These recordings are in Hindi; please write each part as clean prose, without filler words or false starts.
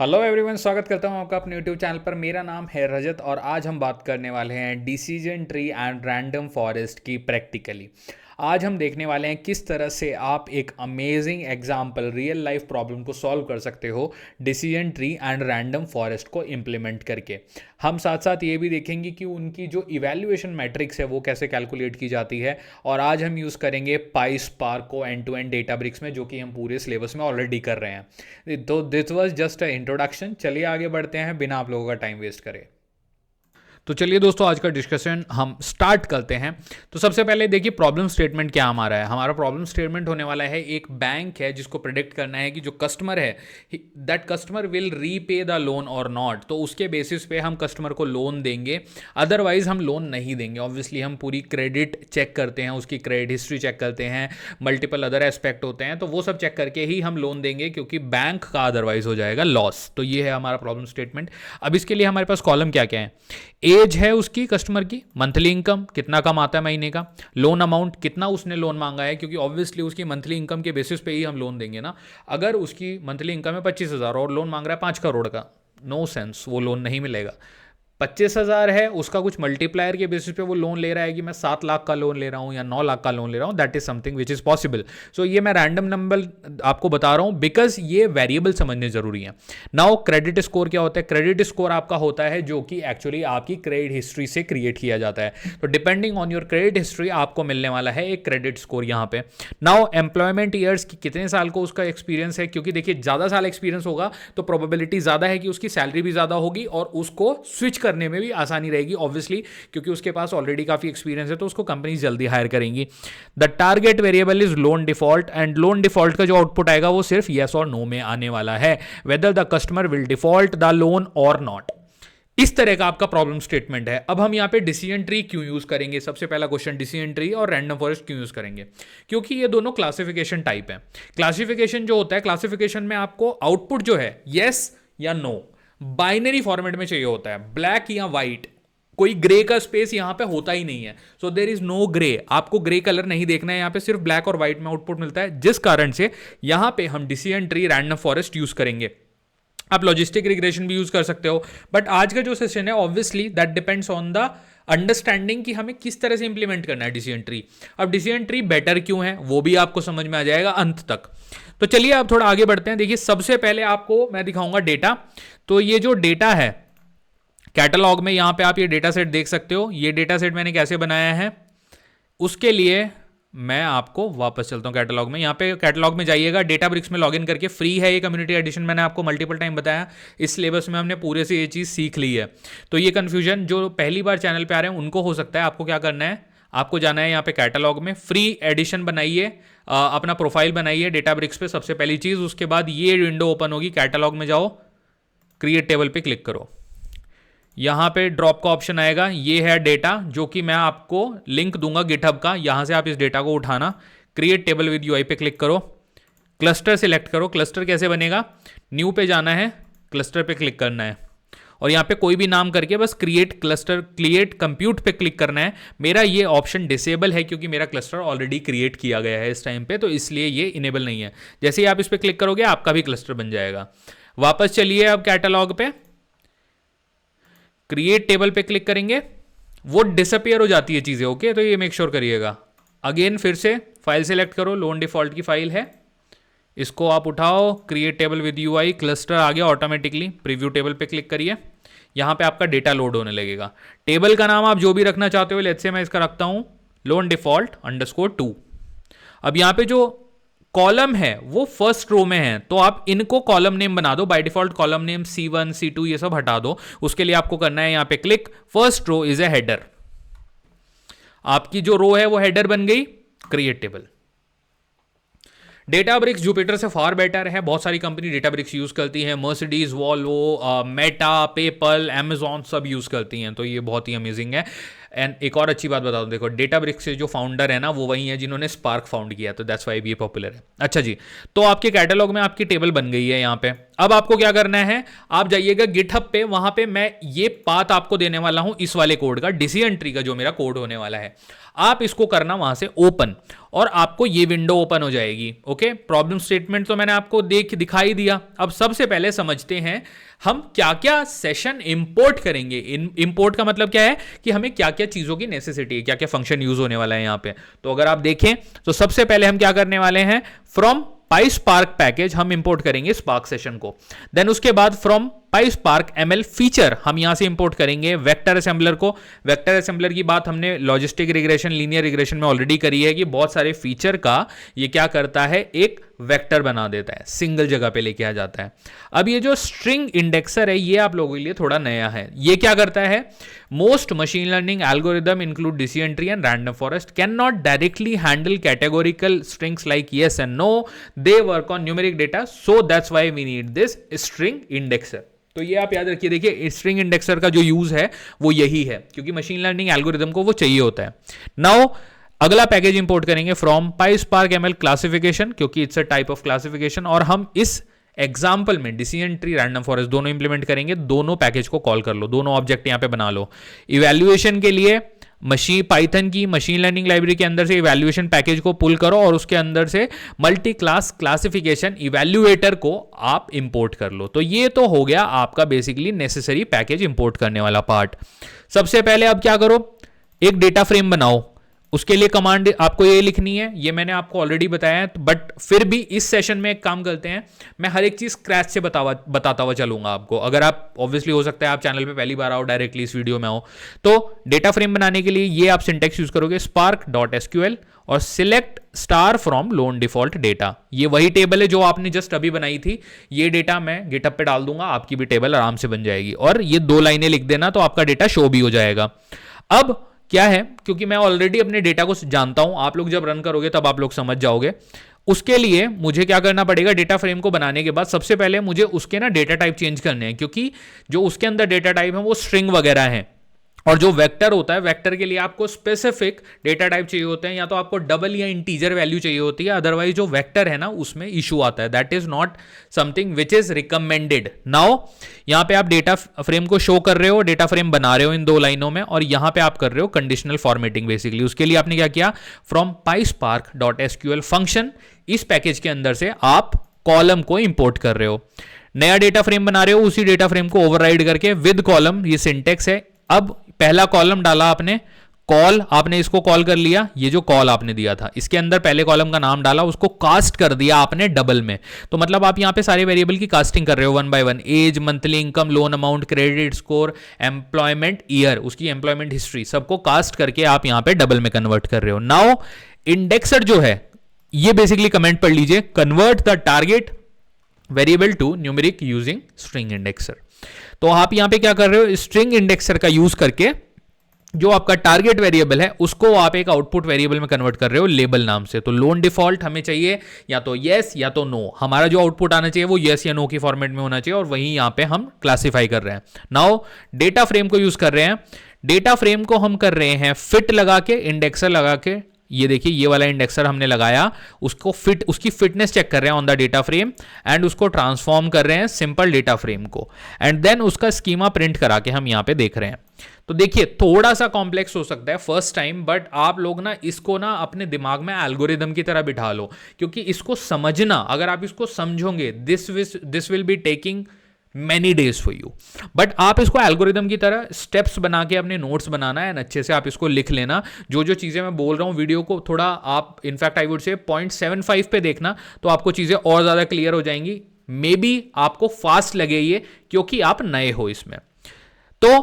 हेलो एवरीवन, स्वागत करता हूं आपका अपने यूट्यूब चैनल पर। मेरा नाम है रजत और आज हम बात करने वाले हैं decision tree and random forest की प्रैक्टिकली। आज हम देखने वाले हैं किस तरह से आप एक amazing example real life problem को सॉल्व कर सकते हो decision tree and random forest को इम्प्लीमेंट करके। हम साथ साथ ये भी देखेंगे कि उनकी जो इवैल्यूएशन मैट्रिक्स है वो कैसे कैलकुलेट की जाती है। और आज हम यूज़ करेंगे पाई स्पार्क को एंड टू एंड डेटाब्रिक्स में, जो कि हम पूरे सिलेबस में ऑलरेडी कर रहे हैं। तो this was just a introduction. चलिए आगे बढ़ते हैं बिना आप लोगों का टाइम वेस्ट करे। तो चलिए दोस्तों, आज का डिस्कशन हम स्टार्ट करते हैं। तो सबसे पहले देखिए प्रॉब्लम स्टेटमेंट क्या हमारा है। हमारा प्रॉब्लम स्टेटमेंट होने वाला है, एक बैंक है जिसको प्रेडिक्ट करना है कि जो कस्टमर है that customer will repay the loan और नॉट। तो उसके बेसिस पे हम कस्टमर को लोन देंगे, अदरवाइज हम लोन नहीं देंगे। ऑब्वियसली हम पूरी क्रेडिट चेक करते हैं, उसकी क्रेडिट हिस्ट्री चेक करते हैं, मल्टीपल अदर एस्पेक्ट होते हैं, तो वो सब चेक करके ही हम लोन देंगे, क्योंकि बैंक का अदरवाइज हो जाएगा लॉस। तो ये है हमारा प्रॉब्लम स्टेटमेंट। अब इसके लिए हमारे पास कॉलम क्या क्या है। एज है उसकी कस्टमर की, मंथली इनकम कितना कमाता है महीने का, लोन अमाउंट कितना उसने लोन मांगा है, क्योंकि ऑब्वियसली उसकी मंथली इनकम के बेसिस पे ही हम लोन देंगे ना। अगर उसकी मंथली इनकम है 25,000 और लोन मांग रहा है 5 करोड़ का, नो सेंस, वो लोन नहीं मिलेगा। 25,000 है उसका, कुछ मल्टीप्लायर के बेसिस पे वो लोन ले रहा है कि मैं 7 लाख का लोन ले रहा हूँ या 9 लाख का लोन ले रहा हूँ, that is something which is possible. So ये मैं रैंडम नंबर आपको बता रहा हूँ बिकॉज ये वेरिएबल समझने जरूरी है। नाउ क्रेडिट स्कोर क्या होता है। क्रेडिट स्कोर आपका होता है जो कि एक्चुअली आपकी क्रेडिट हिस्ट्री से क्रिएट किया जाता है। तो depending on your credit history आपको मिलने वाला है एक क्रेडिट स्कोर यहाँ पे। नाउ एम्प्लॉयमेंट ईयर्स की कितने साल को उसका एक्सपीरियंस है, क्योंकि देखिए ज़्यादा साल एक्सपीरियंस होगा तो प्रोबेबिलिटी ज़्यादा है कि उसकी सैलरी भी ज़्यादा होगी और उसको स्विच करने में भी आसानी रहेगी, ऑब्वियसली क्योंकि उसके पास ऑलरेडी काफी एक्सपीरियंस है, तो उसको कंपनी जल्दी हायर करेंगी। The target variable is loan default and loan default का जो आउटपुट आएगा वो सिर्फ यस और नो में आने वाला है, whether the customer will default the loan और नॉट। इस तरह का आपका प्रॉब्लम स्टेटमेंट है। अब हम यहाँ पे डिसीजन ट्री क्यों यूज करेंगे, सबसे पहला क्वेश्चन, डिसीजन ट्री और रैंडम फॉरेस्ट क्यों यूज करेंगे, क्योंकि ये दोनों क्लासिफिकेशन टाइप है। क्लासिफिकेशन जो होता है, क्लासिफिकेशन में आपको आउटपुट जो है यस या नो बाइनरी फॉर्मेट में चाहिए होता है, ब्लैक या व्हाइट, कोई ग्रे का स्पेस यहां पे होता ही नहीं है। So there is no grey, आपको ग्रे कलर नहीं देखना है, यहां पे सिर्फ ब्लैक और व्हाइट में आउटपुट मिलता है, जिस कारण से यहां पे हम decision tree random forest use करेंगे। आप लॉजिस्टिक रिग्रेशन भी यूज कर सकते हो, बट आज का जो सेशन है obviously that depends on the understanding कि हमें किस तरह से इंप्लीमेंट करना है डिसीजन ट्री। अब डिसीजन ट्री बेटर क्यों है वो भी आपको समझ में आ जाएगा अंत तक। तो चलिए आप थोड़ा आगे बढ़ते हैं। देखिए सबसे पहले आपको मैं दिखाऊंगा डेटा। तो ये जो डेटा है कैटलॉग में, यहां पे आप ये डेटा सेट देख सकते हो। ये डेटा सेट मैंने कैसे बनाया है उसके लिए मैं आपको वापस चलता हूं कैटलॉग में। यहां पे कैटलॉग में जाइएगा, डेटाब्रिक्स में लॉगिन करके, फ्री है ये कम्युनिटी एडिशन, मैंने आपको मल्टीपल टाइम बताया। इस सिलेबस में हमने पूरे से ये चीज़ सीख ली है। तो ये कन्फ्यूजन जो पहली बार चैनल पे आ रहे हैं उनको हो सकता है। आपको क्या करना है, आपको जाना है यहाँ पे कैटलॉग में, फ्री एडिशन बनाइए, अपना प्रोफाइल बनाइए डेटाब्रिक्स पे सबसे पहली चीज़। उसके बाद ये विंडो ओपन होगी, कैटलॉग में जाओ, क्रिएट टेबल पे क्लिक करो, यहाँ पे ड्रॉप का ऑप्शन आएगा। ये है डेटा जो कि मैं आपको लिंक दूंगा गिटहब का, यहाँ से आप इस डेटा को उठाना। क्रिएट टेबल विद यूआई पे क्लिक करो, क्लस्टर सिलेक्ट करो। क्लस्टर कैसे बनेगा, न्यू पे जाना है, क्लस्टर पे क्लिक करना है और यहाँ पे कोई भी नाम करके बस क्रिएट क्लस्टर, क्रिएट कंप्यूट पे क्लिक करना है। मेरा ये ऑप्शन डिसेबल है क्योंकि मेरा क्लस्टर ऑलरेडी क्रिएट किया गया है इस टाइम पे, तो इसलिए ये इनेबल नहीं है। जैसे ही आप इस पर क्लिक करोगे आपका भी क्लस्टर बन जाएगा। वापस चलिए अब कैटलॉग पे, क्रिएट टेबल पे क्लिक करेंगे, वो डिसअपियर हो जाती है चीज़ें, ओके। तो ये मेक श्योर करिएगा। अगेन फिर से फाइल सेलेक्ट करो, लोन डिफॉल्ट की फाइल है, इसको आप उठाओ, create table with UI, cluster आ गया ऑटोमेटिकली। प्रीव्यू टेबल पे क्लिक करिए, यहाँ पे आपका डेटा लोड होने लगेगा। टेबल का नाम आप जो भी रखना चाहते हो, लेट्स से मैं इसका रखता हूँ लोन डिफॉल्ट _2। अब यहाँ पे जो कॉलम है वो फर्स्ट रो में है, तो आप इनको कॉलम नेम बना दो। By default column name C1 C2 ये सब हटा दो। उसके लिए आपको करना है यहाँ पे click, first row is a header. आपकी जो रो है वो हेडर बन गई, क्रिएट टेबल। डेटाब्रिक्स जुपिटर से फार बेटर है। बहुत सारी कंपनी डेटाब्रिक्स यूज करती है, Mercedes, Volvo, Meta, PayPal, Amazon सब यूज करती हैं, तो ये बहुत ही अमेजिंग है। एंड एक और अच्छी बात बता दूं, देखो डेटाब्रिक्स से जो फाउंडर है ना वो वही है जिन्होंने स्पार्क फाउंड किया, तो दैट्स वाई भी ये पॉपुलर है। अच्छा जी, तो आपके कैटलॉग में आपकी टेबल बन गई है यहाँ पे। अब आपको क्या करना है, आप जाइएगा गिटहब पे, वहां पे मैं ये पाथ आपको देने वाला हूं इस वाले कोड का, डिसीजन ट्री का जो मेरा कोड होने वाला है। आप इसको करना वहां से ओपन, और आपको ये विंडो ओपन हो जाएगी। ओके, प्रॉब्लम स्टेटमेंट तो मैंने आपको दिखाई दिया। अब सबसे पहले समझते हैं हम क्या क्या सेशन इंपोर्ट करेंगे। इंपोर्ट का मतलब क्या है कि हमें क्या क्या चीजों की नेसेसिटी है, क्या क्या फंक्शन यूज होने वाला है यहाँ पे। तो अगर आप देखें तो सबसे पहले हम क्या करने वाले हैं, फ्रॉम PySpark पैकेज हम इंपोर्ट करेंगे स्पार्क सेशन को। देन उसके बाद फ्रॉम PySpark ML फीचर हम यहां से इंपोर्ट करेंगे वेक्टर असेंबलर को। वेक्टर असेंबलर की बात हमने लॉजिस्टिक रिग्रेशन, लीनियर रिग्रेशन में ऑलरेडी करी है कि बहुत सारे फीचर का ये क्या करता है, एक वेक्टर बना देता है, सिंगल जगह पे लेके आ जाता है। अब ये जो स्ट्रिंग इंडेक्सर है ये आप लोगों के लिए थोड़ा नया है। ये क्या करता है, most machine learning algorithm include decision tree and random forest can not directly handle categorical strings like yes and no, they work on numeric data, so that's why we need this string indexer. तो ये आप याद रखिए, देखिए स्ट्रिंग इंडेक्सर का जो यूज है वो यही है, क्योंकि मशीन लर्निंग एल्गोरिदम को वो चाहिए होता है। नाउ अगला पैकेज इंपोर्ट करेंगे फ्रॉम PySpark ML क्लासिफिकेशन, क्योंकि it's a type of classification, और हम इस एग्जाम्पल में डिसीजन ट्री, रैंडम फॉरेस्ट दोनों इंप्लीमेंट करेंगे। दोनों पैकेज को कॉल कर लो, दोनों ऑब्जेक्ट यहां पे बना लो। इवैल्यूएशन के लिए पाइथन की मशीन लर्निंग लाइब्रेरी के अंदर से इवैल्यूएशन पैकेज को पुल करो, और उसके अंदर से मल्टी क्लास क्लासिफिकेशन इवैल्यूएटर को आप इंपोर्ट कर लो। तो ये तो हो गया आपका बेसिकली नेसेसरी पैकेज इंपोर्ट करने वाला पार्ट। सबसे पहले अब क्या करो, एक डेटा फ्रेम बनाओ। उसके लिए कमांड आपको ये लिखनी है, ये मैंने आपको ऑलरेडी बताया है, बट फिर भी इस सेशन में एक काम करते हैं, मैं हर एक चीज स्क्रैच से बताता हुआ चलूंगा आपको। अगर आप ऑब्वियसली हो सकता है आप चैनल पे पहली बार आओ, डायरेक्टली इस वीडियो में आओ, तो डेटा फ्रेम बनाने के लिए ये आप सिंटेक्स यूज करोगे, spark.sql और select star from loan default data. ये वही टेबल है जो आपने जस्ट अभी बनाई थी, ये डेटा मैं गिटहब पे डाल दूंगा, आपकी भी टेबल आराम से बन जाएगी। और ये 2 लाइनें लिख देना तो आपका डेटा शो भी हो जाएगा। अब क्या है, क्योंकि मैं ऑलरेडी अपने डेटा को जानता हूं, आप लोग जब रन करोगे तब आप लोग समझ जाओगे। उसके लिए मुझे क्या करना पड़ेगा, डेटा फ्रेम को बनाने के बाद सबसे पहले मुझे उसके ना डेटा टाइप चेंज करने हैं, क्योंकि जो उसके अंदर डेटा टाइप है वो स्ट्रिंग वगैरह है, और जो वेक्टर होता है, वेक्टर के लिए आपको स्पेसिफिक डेटा टाइप चाहिए होते हैं, या तो आपको डबल या इंटीजर वैल्यू चाहिए होती है, अदरवाइज जो वेक्टर है ना उसमें इशू आता है। That is not something which is recommended. Now यहां पे आप डेटा फ्रेम को शो कर रहे हो, डेटा फ्रेम बना रहे हो इन 2 लाइनों में, और यहां पे आप कर रहे हो कंडीशनल फॉर्मेटिंग बेसिकली। उसके लिए आपने क्या किया, फ्रॉम PySpark.sql फंक्शन, इस पैकेज के अंदर से आप कॉलम को इंपोर्ट कर रहे हो। नया डेटा फ्रेम बना रहे हो, उसी डेटा फ्रेम को ओवरराइड करके विद कॉलम, ये सिंटेक्स है। अब पहला कॉलम डाला आपने, कॉल, आपने इसको कॉल कर लिया, ये जो कॉल आपने दिया था इसके अंदर पहले कॉलम का नाम डाला, उसको कास्ट कर दिया आपने डबल में। तो मतलब आप यहां पे सारे वेरिएबल की कास्टिंग कर रहे हो 1 by 1, age, monthly income, loan amount, credit score, employment year, उसकी एम्प्लॉयमेंट हिस्ट्री, सबको कास्ट करके आप यहां पे डबल में कन्वर्ट कर रहे हो। नाउ इंडेक्सर जो है, ये बेसिकली कमेंट पढ़ लीजिए, convert the target variable to numeric using string indexer. तो आप यहां पे क्या कर रहे हो, स्ट्रिंग इंडेक्सर का यूज करके जो आपका टारगेट वेरिएबल है उसको आप एक आउटपुट वेरिएबल में कन्वर्ट कर रहे हो लेबल नाम से। तो लोन डिफॉल्ट हमें चाहिए या तो यस या तो नो, हमारा जो आउटपुट आना चाहिए वो यस या नो की फॉर्मेट में होना चाहिए, और वही यहां पे हम क्लासिफाई कर रहे हैं। नाउ डेटा फ्रेम को यूज कर रहे हैं, डेटा फ्रेम को हम कर रहे हैं फिट लगा के, इंडेक्सर लगा के। ये देखिए ये वाला इंडेक्सर हमने लगाया, उसको फिट, उसकी फिटनेस चेक कर रहे हैं on the data frame, and उसको ट्रांसफॉर्म कर रहे हैं सिंपल डेटा फ्रेम को, एंड देन उसका स्कीमा प्रिंट करा के हम यहां पे देख रहे हैं। तो देखिए थोड़ा सा कॉम्प्लेक्स हो सकता है फर्स्ट टाइम, बट आप लोग ना इसको ना अपने दिमाग में एल्गोरिदम की तरह बिठा लो, क्योंकि इसको समझना, अगर आप इसको समझोगे, this will be taking many days for you, but आप इसको एल्गोरिदम की तरह स्टेप्स बना के अपने नोट्स बनाना है, अच्छे से आप इसको लिख लेना। जो जो चीजें मैं बोल रहा हूं वीडियो को थोड़ा आप इनफैक्ट आई वुड से 0.75 पे देखना, तो आपको चीजें और ज्यादा क्लियर हो जाएंगी। मे बी आपको फास्ट लगे ये, क्योंकि आप नए हो इसमें। तो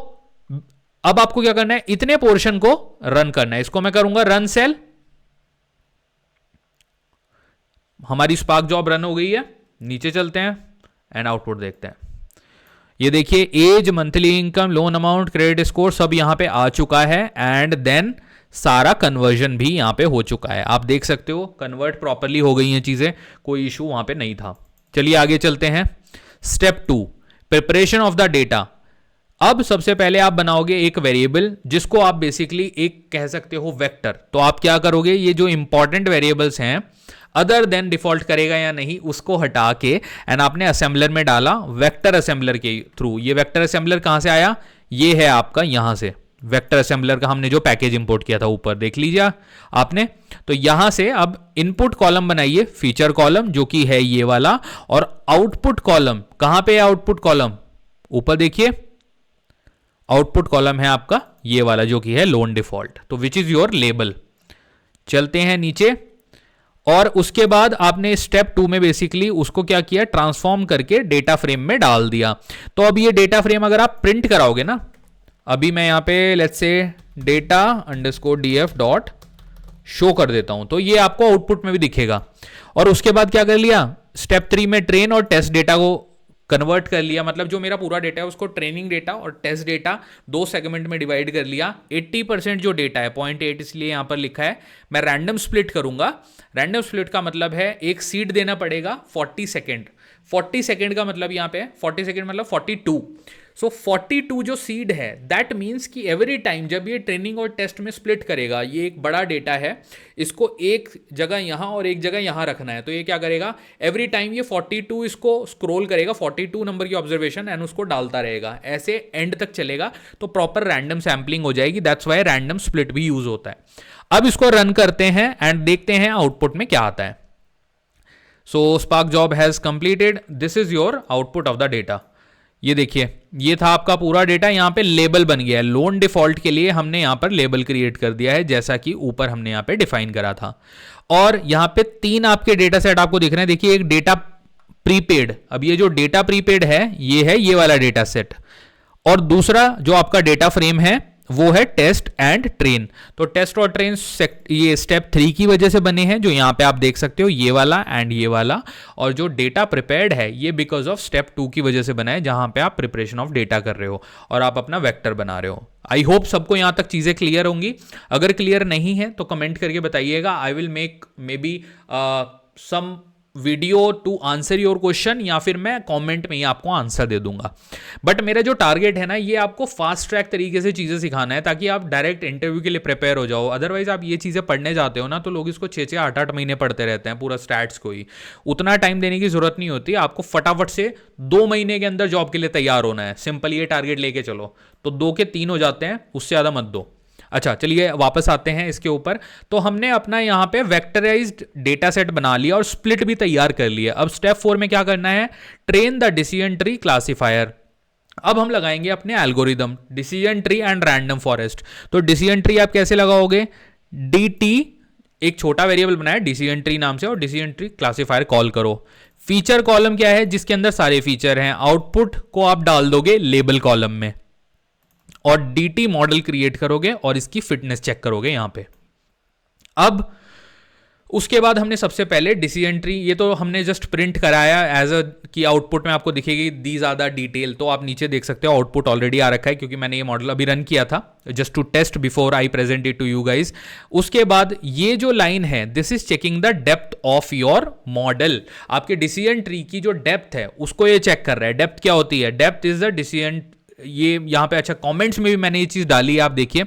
अब आपको क्या करना है, इतने पोर्शन को रन करना है। इसको मैं करूंगा रन सेल, हमारी स्पार्क जॉब रन हो गई है। नीचे चलते हैं एंड आउटपुट देखते हैं। ये देखिए age, monthly income, loan amount, credit score सब यहां पे आ चुका है, एंड देन सारा कन्वर्जन भी यहां पे हो चुका है। आप देख सकते हो कन्वर्ट प्रॉपरली हो गई हैं चीजें, कोई इशू वहां पे नहीं था। चलिए आगे चलते हैं। Step 2, preparation of the data. अब सबसे पहले आप बनाओगे एक वेरिएबल जिसको आप बेसिकली एक कह सकते हो वेक्टर। तो आप क्या करोगे, ये जो इंपॉर्टेंट वेरिएबल्स हैं अदर देन डिफॉल्ट करेगा या नहीं उसको हटा के एंड आपने असेंबलर में डाला वेक्टर असेंबलर के थ्रू। ये वेक्टर असेंबलर कहां से आया, ये है आपका यहां से वेक्टर असेंबलर का हमने जो पैकेज इंपोर्ट किया था ऊपर देख लीजिए आपने। तो यहां से अब इनपुट कॉलम बनाइए फीचर कॉलम जो कि है ये वाला, और आउटपुट कॉलम कहां पे है, आउटपुट कॉलम ऊपर देखिए, आउटपुट कॉलम है आपका ये वाला जो कि है लोन डिफॉल्ट, तो विच इज योर लेबल। चलते हैं नीचे, और उसके बाद आपने स्टेप 2 में बेसिकली उसको क्या किया, ट्रांसफॉर्म करके डेटा फ्रेम में डाल दिया। तो अब ये डेटा फ्रेम अगर आप प्रिंट कराओगे ना, अभी मैं यहां पे let's say data underscore df dot show कर देता हूं, तो ये आपको आउटपुट में भी दिखेगा। और उसके बाद क्या कर लिया, स्टेप 3 में ट्रेन और टेस्ट डेटा को कन्वर्ट कर लिया, मतलब जो मेरा पूरा डेटा है उसको ट्रेनिंग डेटा और टेस्ट डेटा 2 सेगमेंट में डिवाइड कर लिया। 80% जो डेटा है 0.8 इसलिए यहां पर लिखा है, मैं रैंडम स्प्लिट करूंगा। रैंडम स्प्लिट का मतलब है एक सीड देना पड़ेगा 40 सेकेंड। 40 सेकेंड का मतलब यहां पे 40 सेकेंड मतलब 42। सो 42 जो सीड है दैट मीन्स कि एवरी टाइम जब ये ट्रेनिंग और टेस्ट में स्प्लिट करेगा, ये एक बड़ा डेटा है, इसको एक जगह यहां और एक जगह यहां रखना है, तो ये क्या करेगा, एवरी टाइम ये 42 इसको स्क्रॉल करेगा, 42 नंबर की ऑब्जर्वेशन एंड उसको डालता रहेगा, ऐसे एंड तक चलेगा। तो प्रॉपर रैंडम सैम्पलिंग हो जाएगी, दैट्स वाई रैंडम स्प्लिट भी यूज होता है। अब इसको रन करते हैं एंड देखते हैं आउटपुट में क्या आता है। So spark job has completed, this is your output of the data. ये देखिए ये था आपका पूरा डेटा, यहां पे लेबल बन गया है, लोन डिफॉल्ट के लिए हमने यहां पर लेबल क्रिएट कर दिया है जैसा कि ऊपर हमने यहां पे डिफाइन करा था। और यहां पे 3 आपके डेटा सेट आपको दिख रहे हैं, देखिए एक डेटा प्रीपेड, अब ये जो डेटा प्रीपेड है ये वाला डेटा सेट, और दूसरा जो आपका डेटा फ्रेम है वो है टेस्ट एंड ट्रेन। तो टेस्ट और ट्रेन ये स्टेप 3 की वजह से बने हैं, जो यहां पे आप देख सकते हो ये वाला एंड ये वाला, और जो डेटा प्रिपेयर्ड है ये बिकॉज ऑफ स्टेप 2 की वजह से बना है, जहां पे आप प्रिपरेशन ऑफ डेटा कर रहे हो और आप अपना वेक्टर बना रहे हो। आई होप सबको यहां तक चीजें क्लियर होंगी। अगर क्लियर नहीं है तो कमेंट करके बताइएगा, I will make maybe some video to answer your question, या फिर मैं कमेंट में ही आपको आंसर दे दूंगा। बट मेरा जो टारगेट है ना, ये आपको फास्ट ट्रैक तरीके से चीज़ें सिखाना है ताकि आप डायरेक्ट इंटरव्यू के लिए प्रिपेयर हो जाओ। अदरवाइज आप ये चीज़ें पढ़ने जाते हो ना तो लोग इसको 6-6 8-8 महीने पढ़ते रहते हैं, पूरा स्टैट्स को ही। उतना टाइम देने की जरूरत नहीं होती, आपको फटाफट से 2 महीने के अंदर जॉब के लिए तैयार होना है। सिंपल ये टारगेट लेके चलो तो 2 के 3 हो जाते हैं, उससे ज़्यादा मत दो। अच्छा चलिए वापस आते हैं इसके ऊपर। तो हमने अपना यहां पे वेक्टराइज्ड डेटा सेट बना लिया और स्प्लिट भी तैयार कर लिया। अब स्टेप 4 में क्या करना है, train the decision tree classifier. अब हम लगाएंगे अपने algorithm decision tree and random forest. तो डिसीजन ट्री आप कैसे लगाओगे, dt एक छोटा वेरिएबल बनाया डिसीजन ट्री नाम से और डिसीजन ट्री क्लासिफायर कॉल करो। फीचर कॉलम क्या है, जिसके अंदर सारे फीचर हैं। आउटपुट को आप डाल दोगे लेबल कॉलम में और dt मॉडल क्रिएट करोगे और इसकी फिटनेस चेक करोगे यहां पे। अब उसके बाद हमने सबसे पहले डिसीजन ट्री, ये तो हमने जस्ट प्रिंट कराया एज अ कि आउटपुट में आपको दिखेगी दी ज्यादा डिटेल। तो आप नीचे देख सकते हो आउटपुट ऑलरेडी आ रखा है क्योंकि मैंने ये मॉडल अभी रन किया था just to test before I present it to you guys. उसके बाद ये जो लाइन है, this is checking the depth of your model. आपके डिसीजन ट्री की जो डेप्थ है उसको ये चेक कर रहा है। डेप्थ क्या होती है, डेप्थ इज द डिसीजन, ये यहां पे अच्छा कमेंट्स में भी मैंने ये चीज डाली है, आप देखिए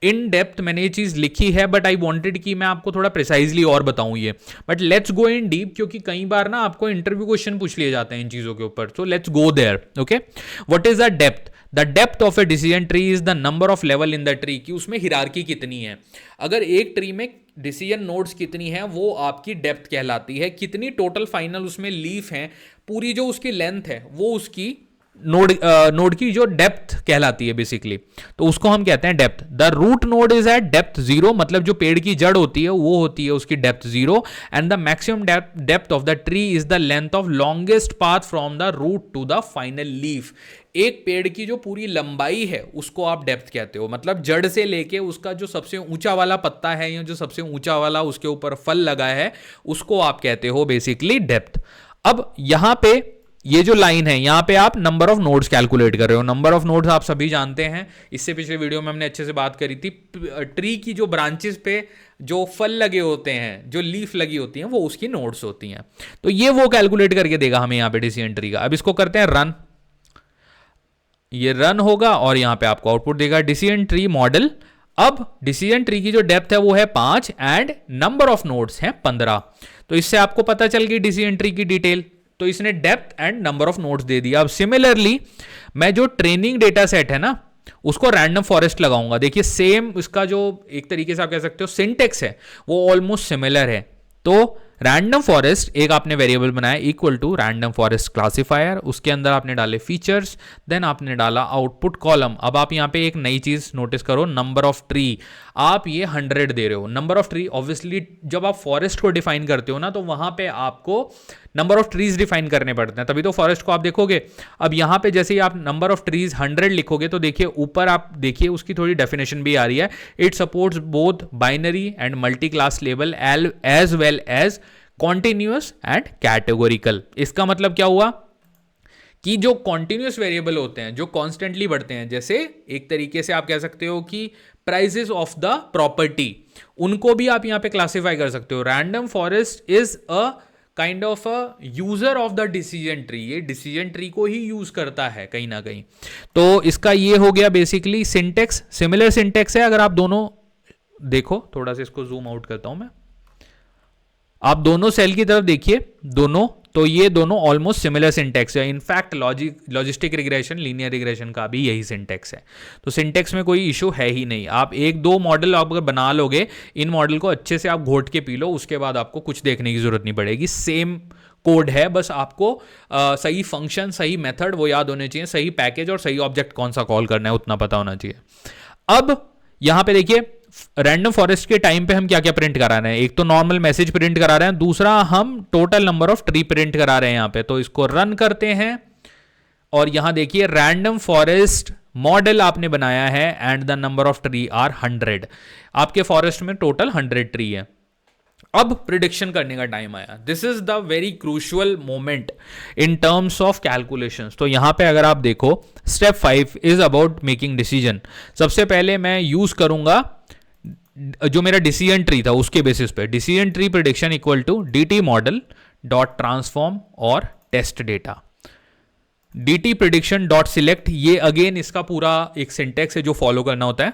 इन डेप्थ मैंने ये चीज लिखी है, बट आई वांटेड कि मैं आपको थोड़ा प्रिसाइजली और बताऊं ये। But let's go in deep, क्योंकि कई बार ना आपको इंटरव्यू क्वेश्चन पूछ लिए जाते हैं इन चीजों के ऊपर। So let's go there. Okay, what is the depth, the depth of a decision tree is the number of level in the tree, कि उसमें हिरार्की कितनी है। अगर एक ट्री में डिसीजन नोड्स कितनी है वो आपकी डेप्थ कहलाती है। कितनी टोटल फाइनल उसमें लीफ है, पूरी जो उसकी लेंथ है वो उसकी नोड की जो डेप्थ कहलाती है बेसिकली। तो उसको हम कहते हैं depth. The root node is at depth 0, मतलब जो पेड़ की जड़ होती है वो होती है उसकी depth 0। And the maximum depth of the tree is the length of longest path from the root to the final leaf. एक पेड़ की जो पूरी लंबाई है उसको आप डेप्थ कहते हो, मतलब जड़ से लेके उसका जो सबसे ऊंचा वाला पत्ता है या जो सबसे ऊंचा वाला उसके ऊपर फल लगा है उसको आप कहते हो बेसिकली डेप्थ। अब यहां पे ये जो लाइन है यहां पे आप नंबर ऑफ नोड्स कैलकुलेट कर रहे हो। नंबर ऑफ नोड्स आप सभी जानते हैं, इससे पिछले वीडियो में हमने अच्छे से बात करी थी। ट्री की जो ब्रांचेस पे जो फल लगे होते हैं, जो लीफ लगी होती हैं, वो उसकी नोड्स होती हैं। तो ये वो कैलकुलेट करके देगा हमें यहाँ पे डिसीजन ट्री का। अब इसको करते हैं रन। ये रन होगा और यहाँ पे आपको आउटपुट देगा डिसीजन ट्री मॉडल। अब डिसीजन ट्री की जो डेप्थ है वो है 5 एंड नंबर ऑफ नोड्स हैं 15। तो इससे आपको पता चल गई डिसीजन ट्री की डिटेल। तो इसने depth and number of nodes दे दिया। अब सिमिलरली मैं जो ट्रेनिंग डेटा सेट है ना उसको रैंडम फॉरेस्ट लगाऊंगा। देखिए सेम इसका जो एक तरीके से आप कह सकते हो सिंटेक्स है वो ऑलमोस्ट सिमिलर है। तो रैंडम फॉरेस्ट एक आपने वेरिएबल बनाया equal to random forest classifier, उसके अंदर आपने डाले फीचर्स, देन आपने डाला आउटपुट कॉलम। अब आप यहाँ पे एक नई चीज नोटिस करो, नंबर ऑफ ट्री आप ये 100 दे रहे हो। नंबर ऑफ ट्री ऑब्वियसली जब आप फॉरेस्ट को डिफाइन करते हो ना तो वहां पे आपको नंबर ऑफ ट्रीज डिफाइन करने पड़ते हैं, तभी तो फॉरेस्ट को आप देखोगे। अब यहाँ पे जैसे ही आप नंबर ऑफ ट्रीज 100 लिखोगे तो देखिए ऊपर आप देखिए उसकी थोड़ी डेफिनेशन भी आ रही है। It supports both binary and multi class label as well as continuous and categorical. इसका मतलब क्या हुआ कि जो कॉन्टिन्यूअस वेरिएबल होते हैं जो कॉन्स्टेंटली बढ़ते हैं, जैसे एक तरीके से आप कह सकते हो कि प्राइसेस ऑफ द प्रॉपर्टी, उनको भी आप यहां पे क्लासिफाई कर सकते हो। Random forest is a kind of a user of the decision tree, ये डिसीजन ट्री को ही यूज करता है कहीं ना कहीं। तो इसका ये हो गया बेसिकली सिंटेक्स, सिमिलर सिंटेक्स है। अगर आप दोनों देखो, थोड़ा सा इसको जूम आउट करता हूं मैं, आप दोनों सेल की तरफ देखिए दोनों, तो ये दोनों ऑलमोस्ट सिमिलर सिंटेक्स है। In fact logistic regression, linear regression का भी यही सिंटेक्स है। तो सिंटेक्स में कोई इशू है ही नहीं। आप एक दो मॉडल आप अगर बना लोगे, इन मॉडल को अच्छे से आप घोट के पी लो, उसके बाद आपको कुछ देखने की जरूरत नहीं पड़ेगी। सेम कोड है, बस आपको सही फंक्शन, सही मेथड वो याद होने चाहिए, सही पैकेज और सही ऑब्जेक्ट कौन सा कॉल करना है उतना पता होना चाहिए। अब यहां पे देखिए रैंडम फॉरेस्ट के टाइम पे हम क्या क्या प्रिंट करा रहे हैं। एक तो नॉर्मल मैसेज प्रिंट करा रहे हैं, दूसरा हम total number of tree print करा रहे हैं यहां पे। तो इसको रन करते हैं और यहां देखिए रैंडम फॉरेस्ट मॉडल आपने बनाया है and the number of tree are 100। आपके फॉरेस्ट में टोटल 100 ट्री है। अब प्रिडिक्शन करने का टाइम आया। This is the very crucial moment in terms of calculations. तो यहां पे अगर आप देखो step 5 is about making decision. सबसे पहले मैं यूज करूंगा जो मेरा डिसीजन ट्री था उसके बेसिस पे, decision tree prediction equal to dt model dot transform और test data. dt prediction dot select, ये अगेन इसका पूरा एक सिंटेक्स है जो फॉलो करना होता है।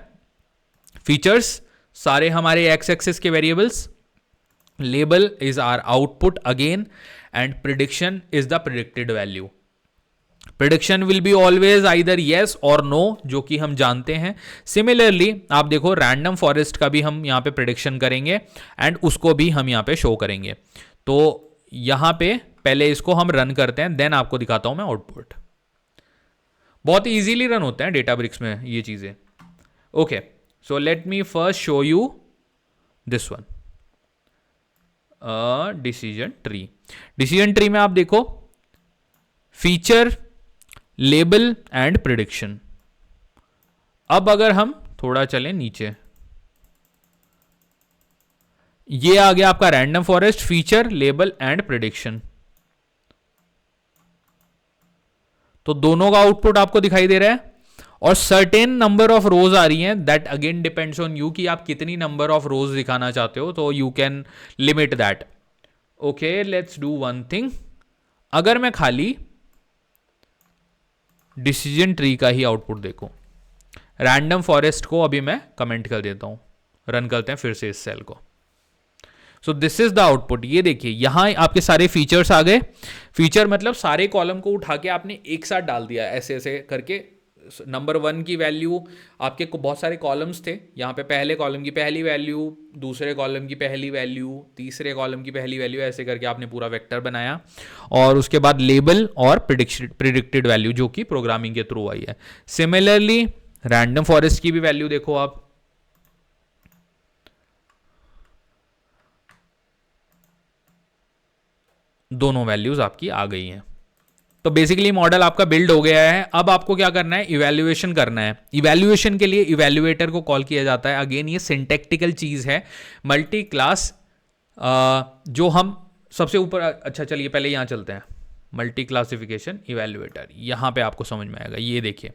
फीचर्स सारे हमारे एक्स एक्सिस के variables, label is our output again and prediction is the predicted value. Prediction will be always either yes और नो, जो कि हम जानते हैं। सिमिलरली आप देखो रैंडम फॉरेस्ट का भी हम यहां पे प्रिडिक्शन करेंगे एंड उसको भी हम यहां पे शो करेंगे। तो यहां पे पहले इसको हम रन करते हैं, देन आपको दिखाता हूं मैं आउटपुट। बहुत इजीली रन होते हैं डेटाब्रिक्स में ये चीजें। Okay, so let me first show you this one, decision tree. Decision tree में आप देखो फीचर, लेबल एंड प्रिडिक्शन। अब अगर हम थोड़ा चलें नीचे, ये आ गया आपका random forest, feature, label and prediction. तो दोनों का आउटपुट आपको दिखाई दे रहा है और सर्टेन नंबर ऑफ रोज आ रही हैं। That again depends on you कि आप कितनी नंबर ऑफ रोज दिखाना चाहते हो, तो you can limit that. Okay, let's do one thing. अगर मैं खाली डिसीजन ट्री का ही आउटपुट देखो, रैंडम फॉरेस्ट को अभी मैं कमेंट कर देता हूं, रन करते हैं फिर से इस सेल को। So this is the output. ये देखिए यहां आपके सारे फीचर्स आ गए। फीचर मतलब सारे कॉलम को उठा के आपने एक साथ डाल दिया ऐसे ऐसे करके। नंबर 1 की वैल्यू, आपके बहुत सारे कॉलम्स थे, यहाँ पे पहले कॉलम की पहली वैल्यू, दूसरे कॉलम की पहली वैल्यू, तीसरे कॉलम की पहली वैल्यू, ऐसे करके आपने पूरा वेक्टर बनाया। और उसके बाद लेबल और प्रिडिक्टेड वैल्यू जो कि प्रोग्रामिंग के थ्रू आई है। सिमिलरली रैंडम फॉरेस्ट की भी वैल्यू देखो आप, दोनों वैल्यूज आपकी आ गई हैं। तो बेसिकली मॉडल आपका बिल्ड हो गया है। अब आपको क्या करना है, इवैल्यूएशन करना है। इवैल्यूएशन के लिए इवैल्यूएटर को कॉल किया जाता है। अगेन ये सिंटैक्टिकल चीज है, मल्टी क्लास जो हम सबसे ऊपर। अच्छा चलिए पहले यहां चलते हैं, मल्टी क्लासिफिकेशन इवैल्यूएटर, यहां पे आपको समझ में आएगा। ये देखिए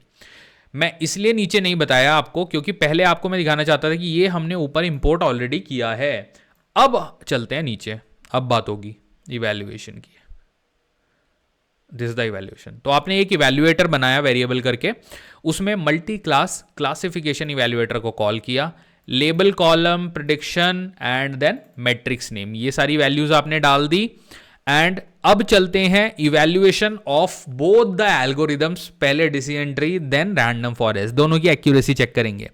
मैं इसलिए नीचे नहीं बताया आपको क्योंकि पहले आपको मैं दिखाना चाहता था कि ये हमने ऊपर इंपोर्ट ऑलरेडी किया है। अब चलते हैं नीचे, अब बात होगी इवैल्यूएशन की। This is the evaluation. तो आपने एक इवैल्यूएटर बनाया वेरिएबल करके, उसमें मल्टी क्लास क्लासिफिकेशन इवैल्यूएटर को कॉल किया, label column, prediction and then matrix name, ये सारी वैल्यूज आपने डाल दी। एंड अब चलते हैं evaluation of both the algorithms, पहले decision tree then random forest, दोनों की एक्यूरेसी चेक करेंगे।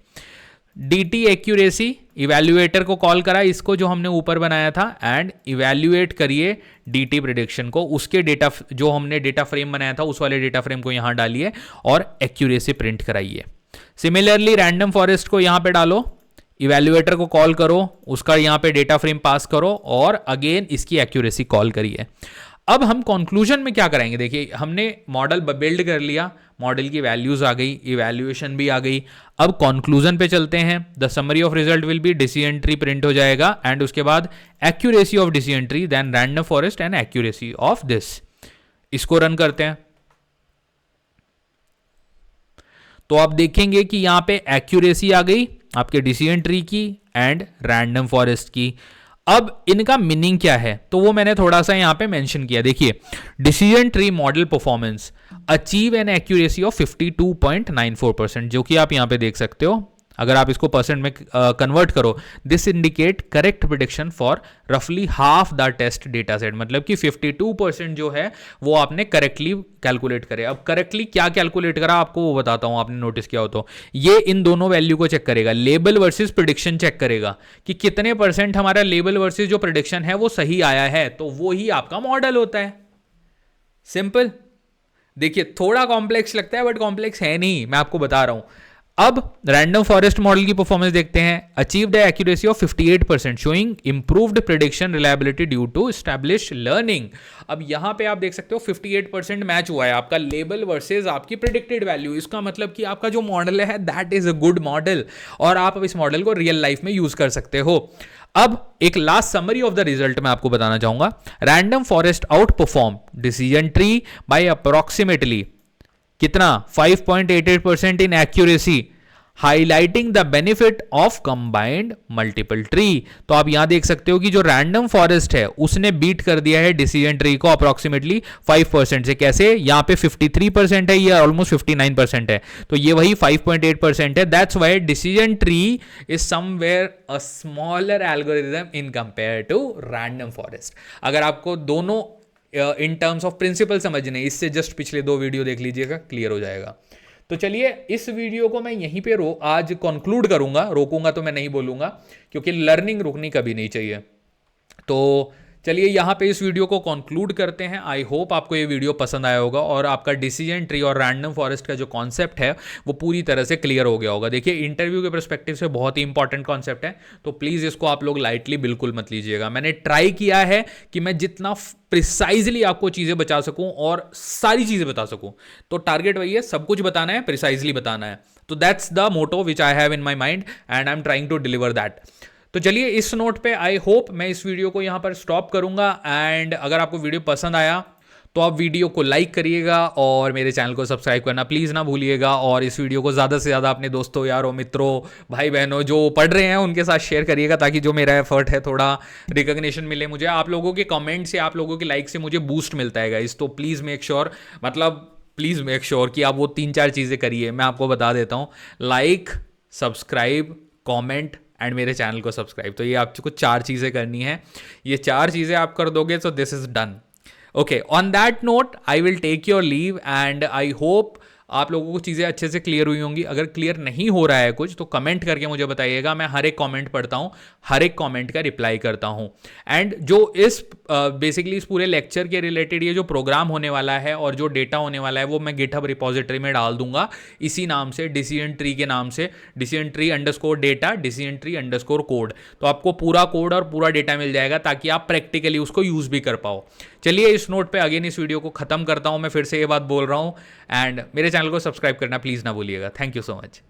dt एक्यूरेसी, इवैल्यूएटर को कॉल करा इसको जो हमने ऊपर बनाया था, एंड इवैल्यूएट करिए dt प्रिडिक्शन को, उसके डेटा जो हमने डेटा फ्रेम बनाया था उस वाले डेटा फ्रेम को यहां डालिए और एक्यूरेसी प्रिंट कराइए। सिमिलरली रैंडम फॉरेस्ट को यहां पे डालो, इवैल्यूएटर को कॉल करो, उसका यहां पे डेटा फ्रेम पास करो और अगेन इसकी एक्यूरेसी कॉल करिए। अब हम कंक्लूजन में क्या कराएंगे, देखिए हमने मॉडल बिल्ड कर लिया, मॉडल की वैल्यूज आ गई, इवैल्यूएशन भी आ गई। अब कंक्लूजन पे चलते हैं। The summary of result will be decision tree print हो जाएगा एंड उसके बाद accuracy of decision tree, then random forest and accuracy of this. इसको रन करते हैं तो आप देखेंगे कि यहां पे एक्यूरेसी आ गई आपके डिसीजन ट्री की एंड रैंडम फॉरेस्ट की। अब इनका मीनिंग क्या है तो वो मैंने थोड़ा सा यहां पे मेंशन किया। देखिए, decision tree model performance achieve N accuracy of 52.94%, जो कि आप यहां पे देख सकते हो। अगर आप इसको परसेंट में कन्वर्ट करो, this indicate correct prediction for रफली half the test data set, मतलब कि 52% जो है वो आपने करेक्टली कैलकुलेट करे। अब करेक्टली क्या कैलकुलेट करा आपको वो बताता हूं, आपने नोटिस किया हो तो ये इन दोनों वैल्यू को चेक करेगा, लेबल वर्सेस प्रेडिक्शन चेक करेगा कि कितने परसेंट हमारा लेबल वर्सेस जो प्रेडिक्शन है वो सही आया है, तो वो ही आपका मॉडल होता है। सिंपल। देखिए थोड़ा कॉम्प्लेक्स लगता है बट कॉम्प्लेक्स है नहीं, मैं आपको बता रहा हूं। अब रैंडम फॉरेस्ट मॉडल की परफॉर्मेंस देखते हैं। Achieve the accuracy of 58% showing improved prediction reliability due to establish learning. अब यहां पे आप देख सकते हो 58% मैच हुआ है आपका लेबल वर्सेस आपकी प्रेडिक्टेड वैल्यू। इसका मतलब कि आपका जो मॉडल है that is a good model और आप अब इस मॉडल को रियल लाइफ में यूज कर सकते हो। अब एक last summary of the result मैं आपको बताना चाहूंगा। Random forest outperform decision tree by approximately कितना 5.88% in accuracy, highlighting the benefit of combined multiple tree. तो आप यहां देख सकते हो कि जो रैंडम फॉरेस्ट है उसने बीट कर दिया है डिसीजन ट्री को अप्रोक्सीमेटली 5% से। कैसे? यहां पे 53% है, ये ऑलमोस्ट 59% है, तो ये वही 5.8% है। That's why decision tree is somewhere a smaller algorithm in compare to random forest. अगर आपको दोनों इन टर्म्स ऑफ प्रिंसिपल समझने, इससे जस्ट पिछले 2 वीडियो देख लीजिएगा, क्लियर हो जाएगा। तो चलिए इस वीडियो को मैं यहीं पे आज कंक्लूड करूंगा, रोकूंगा तो मैं नहीं बोलूंगा क्योंकि लर्निंग रुकनी कभी नहीं चाहिए। तो चलिए यहाँ पे इस वीडियो को कंक्लूड करते हैं। आई होप आपको ये वीडियो पसंद आया होगा और आपका डिसीजन ट्री और रैंडम फॉरेस्ट का जो कॉन्सेप्ट है वो पूरी तरह से क्लियर हो गया होगा। देखिए इंटरव्यू के पर्सपेक्टिव से बहुत ही इंपॉर्टेंट कॉन्सेप्ट है, तो प्लीज़ इसको आप लोग लाइटली बिल्कुल मत लीजिएगा। मैंने ट्राई किया है कि मैं जितना प्रिसाइजली आपको चीज़ें बता सकूं और सारी चीज़ें बता सकूं, तो टारगेट वही है, सब कुछ बताना है, प्रिसाइजली बताना है। तो that's the motto which I have in my mind and I am trying to deliver that. तो चलिए इस नोट पे आई होप मैं इस वीडियो को यहाँ पर स्टॉप करूँगा। एंड अगर आपको वीडियो पसंद आया तो आप वीडियो को लाइक करिएगा और मेरे चैनल को सब्सक्राइब करना प्लीज़ ना भूलिएगा। और इस वीडियो को ज़्यादा से ज़्यादा अपने दोस्तों, यारों, मित्रों, भाई बहनों जो पढ़ रहे हैं उनके साथ शेयर करिएगा, ताकि जो मेरा एफर्ट है थोड़ा रिकग्निशन मिले मुझे। आप लोगों के कमेंट से, आप लोगों के लाइक से मुझे बूस्ट मिलता है गाइस। तो please make sure, please make sure कि आप वो 3-4 चीज़ें करिए। मैं आपको बता देता हूँ, लाइक, सब्सक्राइब, कॉमेंट एंड मेरे चैनल को सब्सक्राइब। तो ये आपको 4 चीज़ें करनी है। ये 4 चीज़ें आप कर दोगे तो this is done. Okay, on that note I will take your leave and I hope आप लोगों को चीज़ें अच्छे से क्लियर हुई होंगी। अगर क्लियर नहीं हो रहा है कुछ तो कमेंट करके मुझे बताइएगा, मैं हर एक कमेंट पढ़ता हूँ, हर एक कमेंट का रिप्लाई करता हूँ। एंड जो इस बेसिकली इस पूरे लेक्चर के रिलेटेड ये जो प्रोग्राम होने वाला है और जो डेटा होने वाला है वो मैं गिटहब रिपोजिटरी में डाल दूंगा इसी नाम से, डिसीजन ट्री के नाम से, decision tree _data, decision tree _code. तो आपको पूरा कोड और पूरा डेटा मिल जाएगा ताकि आप प्रैक्टिकली उसको यूज़ भी कर पाओ। चलिए इस नोट पे अगेन इस वीडियो को ख़त्म करता हूँ। मैं फिर से ये बात बोल रहा हूँ एंड मेरे चैनल को सब्सक्राइब करना प्लीज़ ना भूलिएगा। Thank you so much.